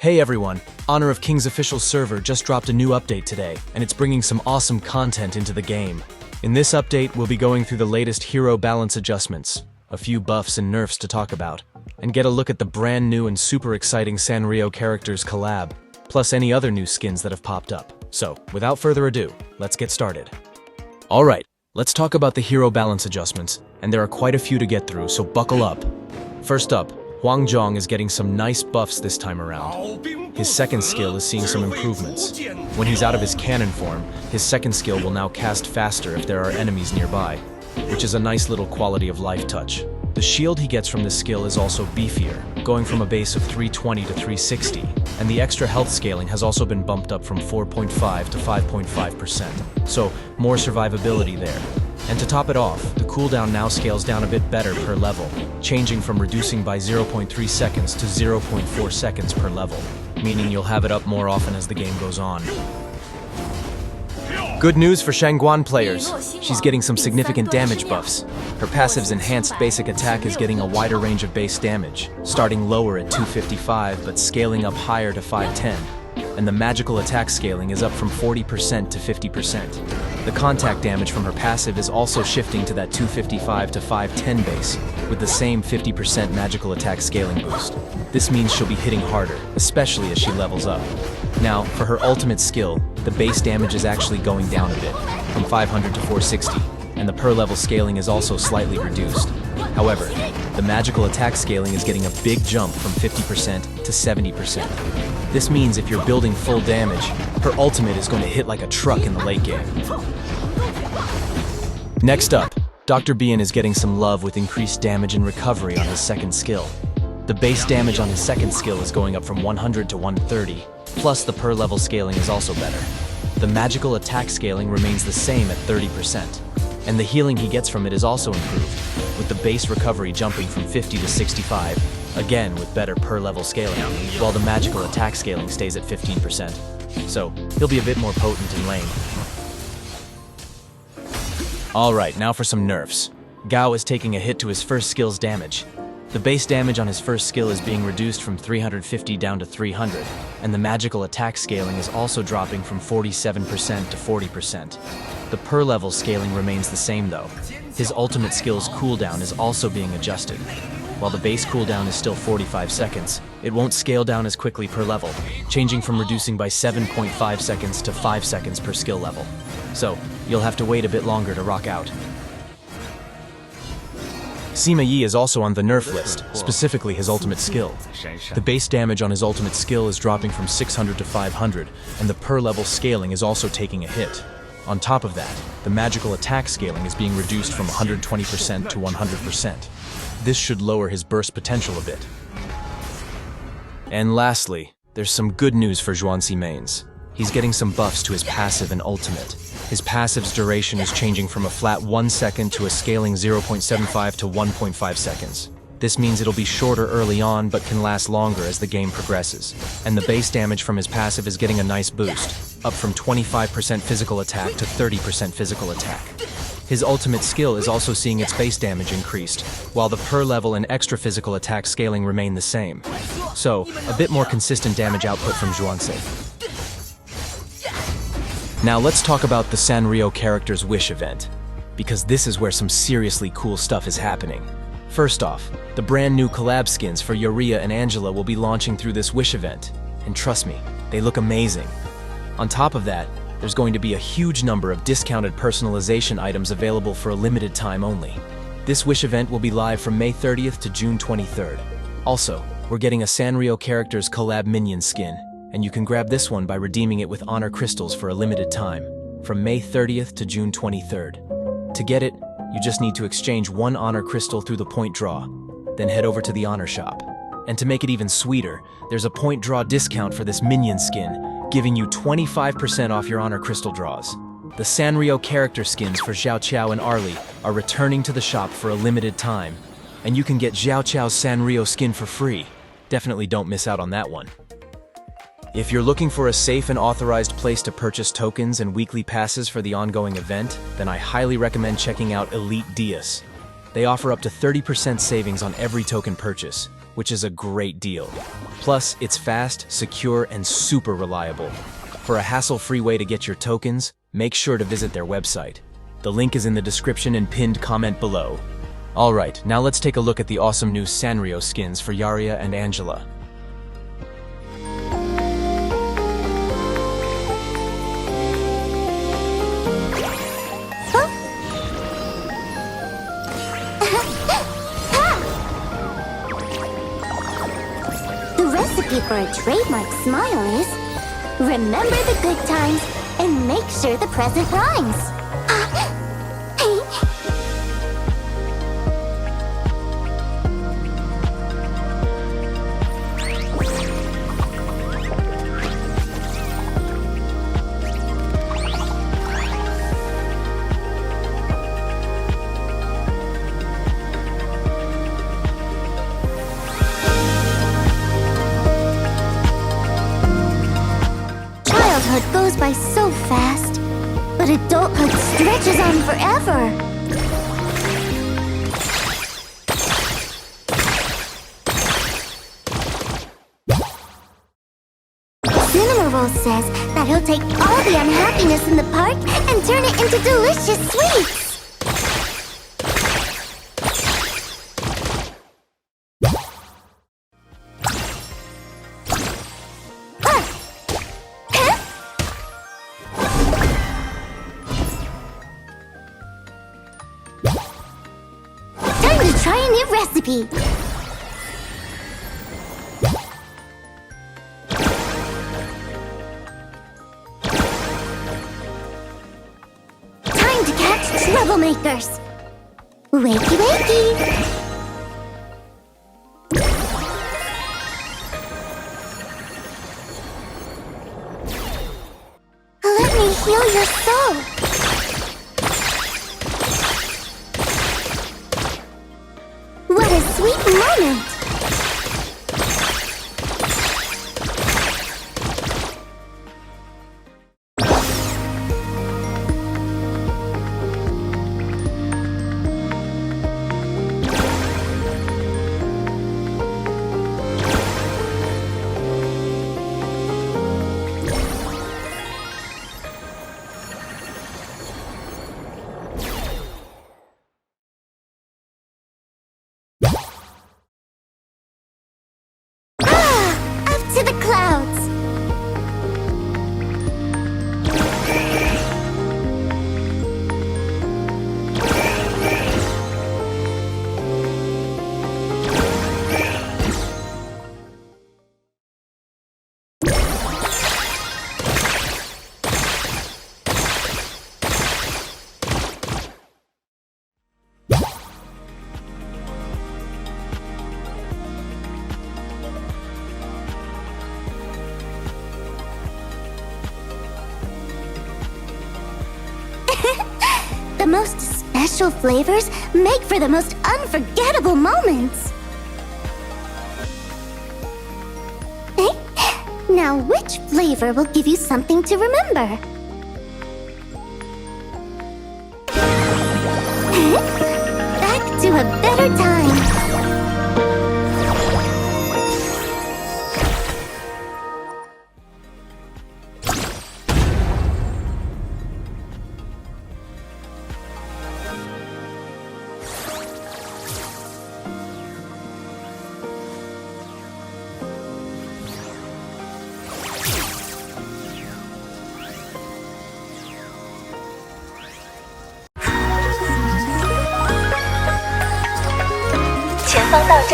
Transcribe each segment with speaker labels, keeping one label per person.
Speaker 1: Hey everyone, Honor of Kings official server just dropped a new update today, and it's bringing some awesome content into the game. In this update, we'll be going through the latest hero balance adjustments, a few buffs and nerfs to talk about, and get a look at the brand new and super exciting Sanrio Characters Collab, plus any other new skins that have popped up. So, without further ado, let's get started. Alright, let's talk about the hero balance adjustments, and there are quite a few to get through, so buckle up. First up, Huang Zhong is getting some nice buffs this time around. His second skill is seeing some improvements. When he's out of his cannon form, his second skill will now cast faster if there are enemies nearby, which is a nice little quality of life touch. The shield he gets from this skill is also beefier, going from a base of 320 to 360, and the extra health scaling has also been bumped up from 4.5 to 5.5%, so more survivability there. And to top it off, the cooldown now scales down a bit better per level, changing from reducing by 0.3 seconds to 0.4 seconds per level, meaning you'll have it up more often as the game goes on. Good news for Shangguan players, she's getting some significant damage buffs. Her passive's enhanced basic attack is getting a wider range of base damage, starting lower at 255 but scaling up higher to 510. And the magical attack scaling is up from 40% to 50%. The contact damage from her passive is also shifting to that 255 to 510 base, with the same 50% magical attack scaling boost. This means she'll be hitting harder, especially as she levels up. Now, for her ultimate skill, the base damage is actually going down a bit, from 500 to 460, and the per level scaling is also slightly reduced. However, the magical attack scaling is getting a big jump from 50% to 70%. This means if you're building full damage, her ultimate is going to hit like a truck in the late game. Next up, Dr. Bian is getting some love with increased damage and recovery on his second skill. The base damage on his second skill is going up from 100 to 130, plus the per level scaling is also better. The magical attack scaling remains the same at 30%, and the healing he gets from it is also improved, with the base recovery jumping from 50 to 65, again with better per level scaling, while the magical attack scaling stays at 15%. So, he'll be a bit more potent in lane. Alright, now for some nerfs. Gao is taking a hit to his first skill's damage. The base damage on his first skill is being reduced from 350 down to 300, and the magical attack scaling is also dropping from 47% to 40%. The per level scaling remains the same though. His ultimate skill's cooldown is also being adjusted. While the base cooldown is still 45 seconds, it won't scale down as quickly per level, changing from reducing by 7.5 seconds to 5 seconds per skill level. So, you'll have to wait a bit longer to rock out. Sima Yi is also on the nerf list, specifically his ultimate skill. The base damage on his ultimate skill is dropping from 600 to 500, and the per level scaling is also taking a hit. On top of that, the magical attack scaling is being reduced from 120% to 100%. This should lower his burst potential a bit. And lastly, there's some good news for Xuance mains. He's getting some buffs to his passive and ultimate. His passive's duration is changing from a flat 1 second to a scaling 0.75 to 1.5 seconds. This means it'll be shorter early on but can last longer as the game progresses. And the base damage from his passive is getting a nice boost, up from 25% physical attack to 30% physical attack. His ultimate skill is also seeing its base damage increased, while the per level and extra physical attack scaling remain the same. So, a bit more consistent damage output from Xuance. Now let's talk about the Sanrio Characters Wish event, because this is where some seriously cool stuff is happening. First off, the brand new collab skins for Yaria and Angela will be launching through this Wish event, and trust me, they look amazing. On top of that, there's going to be a huge number of discounted personalization items available for a limited time only. This Wish event will be live from May 30th to June 23rd. Also, we're getting a Sanrio Characters Collab Minion Skin, and you can grab this one by redeeming it with honor crystals for a limited time, from May 30th to June 23rd. To get it, you just need to exchange one honor crystal through the point draw, then head over to the honor shop. And to make it even sweeter, there's a point draw discount for this Minion Skin, giving you 25% off your honor crystal draws. The Sanrio character skins for Xiao and Arlie are returning to the shop for a limited time, and you can get Xiao's Sanrio skin for free. Definitely don't miss out on that one. If you're looking for a safe and authorized place to purchase tokens and weekly passes for the ongoing event, then I highly recommend checking out Elitedias. They offer up to 30% savings on every token purchase, which is a great deal. Plus, it's fast, secure, and super reliable. For a hassle-free way to get your tokens, make sure to visit their website. The link is in the description and pinned comment below. Alright, now let's take a look at the awesome new Sanrio skins for Yaria and Angela.
Speaker 2: For a trademark smile is remember the good times and make sure the present rhymes. Childhood goes by so fast, but adulthood stretches on forever. Cinnamoroll says that he'll take all the unhappiness in the park and turn it into delicious sweets. Try a new recipe. Time to catch troublemakers. Wakey wakey. Let me heal your soul. What a sweet moment! To the clouds! The most special flavors make for the most unforgettable moments. Now, which flavor will give you something to remember? Back to a better time.
Speaker 3: 前方到站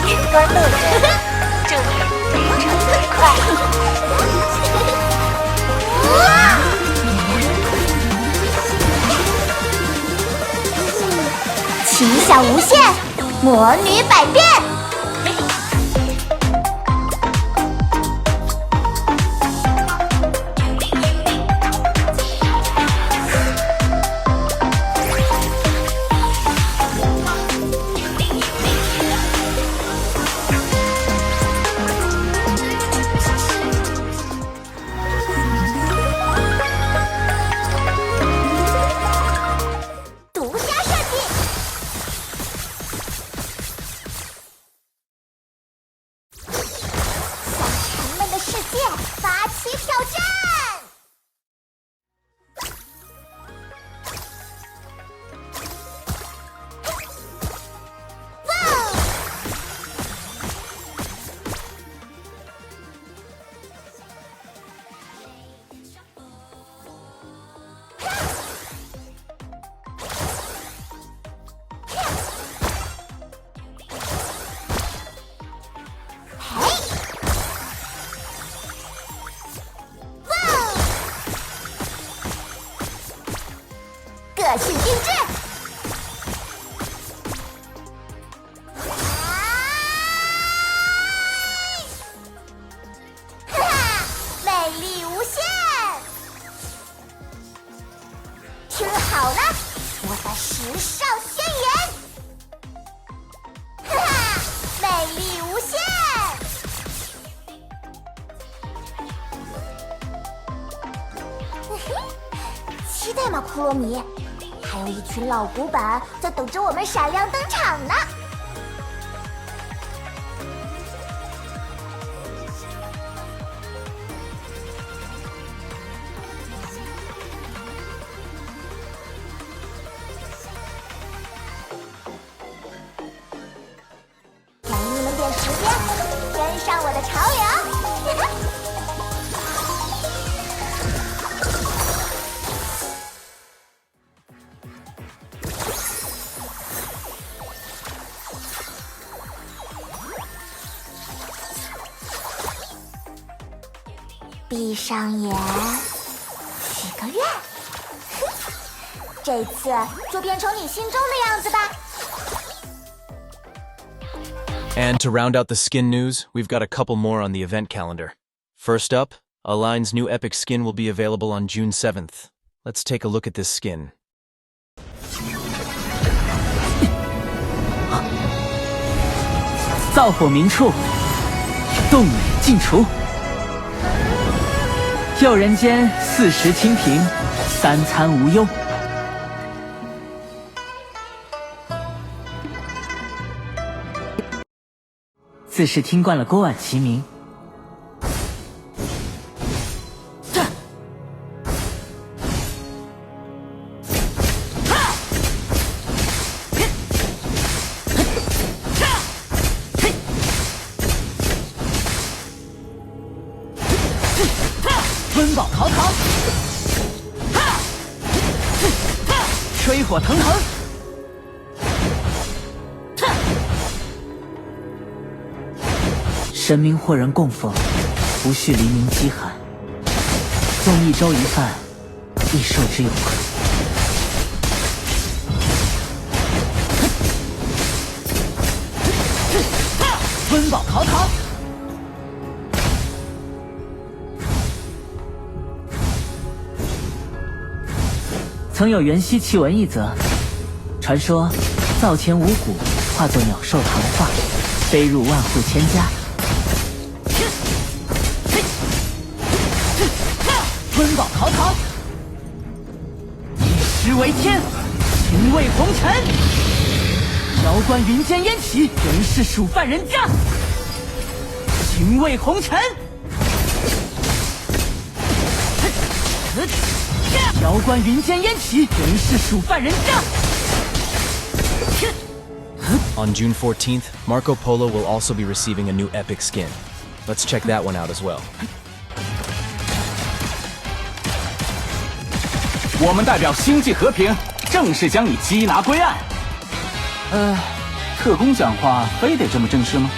Speaker 3: 云端乐园，祝你旅程愉快。
Speaker 2: 奇想无限，魔女百变。性定制。哈哈，魅力无限！听好了，我的时尚宣言！哈哈，魅力无限！期待吗，库洛米？还有一群老古板在等着我们闪亮登场呢。给你们点时间，跟上我的潮流。闭上眼，许个愿，这次就变成你心中的样子吧。
Speaker 1: And to round out the skin news, we've got a couple more on the event calendar. First up, Allain's new epic skin will be available on June 7th. Let's take a look at this skin.
Speaker 4: 灶火明处，冻美尽除。佑人间4时清贫，3餐无忧。自是听惯了锅碗齐鸣，温饱陶陶，吹火腾腾。神明或人供奉，不恤黎民饥寒。纵一粥一饭，亦受之有愧。温饱陶陶。曾有元夕奇闻一则，传说灶前五谷化作鸟兽谈话，飞入万户千家。温饱陶陶，以食为天，情为红尘。遥观云间烟起，原是蜀犯人家。情为红尘。遥观云间烟起，原是蜀犯人家。
Speaker 1: On June 14th, Marcopolo will also be receiving a new epic skin. Let's check that one out as well.
Speaker 5: 我们代表星际和平，正式将你缉拿归案。特工讲话非得这么正式吗？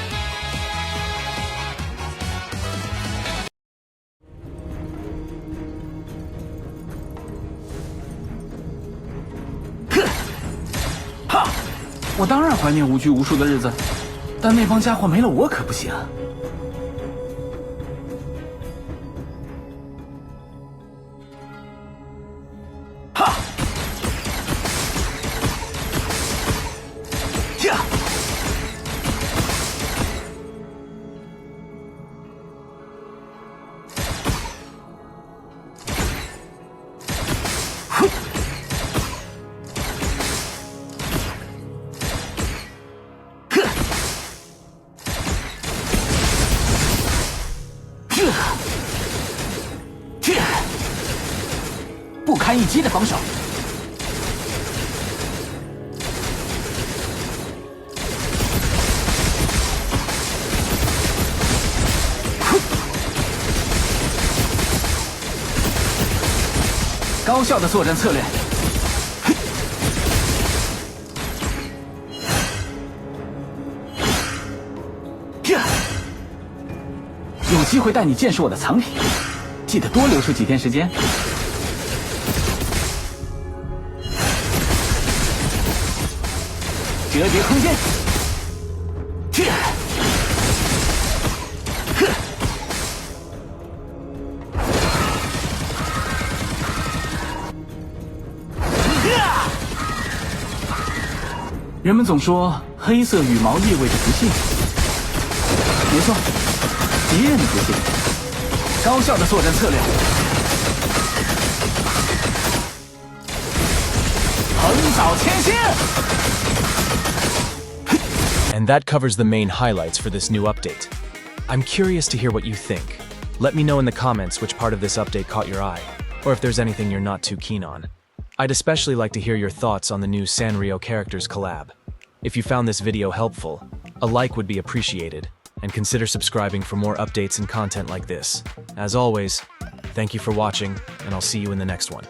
Speaker 5: 哈！我当然怀念无拘无束的日子，但那帮家伙没了我可不行。不堪一击的防守。高效的作战策略。有机会带你见识我的藏品，记得多留出几天时间。
Speaker 4: 折叠空间。人们总说黑色羽毛意味着不幸，没错，敌人的不幸。高效的作战策略，横扫千星。
Speaker 1: And that covers the main highlights for this new update. I'm curious to hear what you think. Let me know in the comments which part of this update caught your eye, or if there's anything you're not too keen on. I'd especially like to hear your thoughts on the new Sanrio Characters Collab. If you found this video helpful, a like would be appreciated, and consider subscribing for more updates and content like this. As always, thank you for watching, and I'll see you in the next one.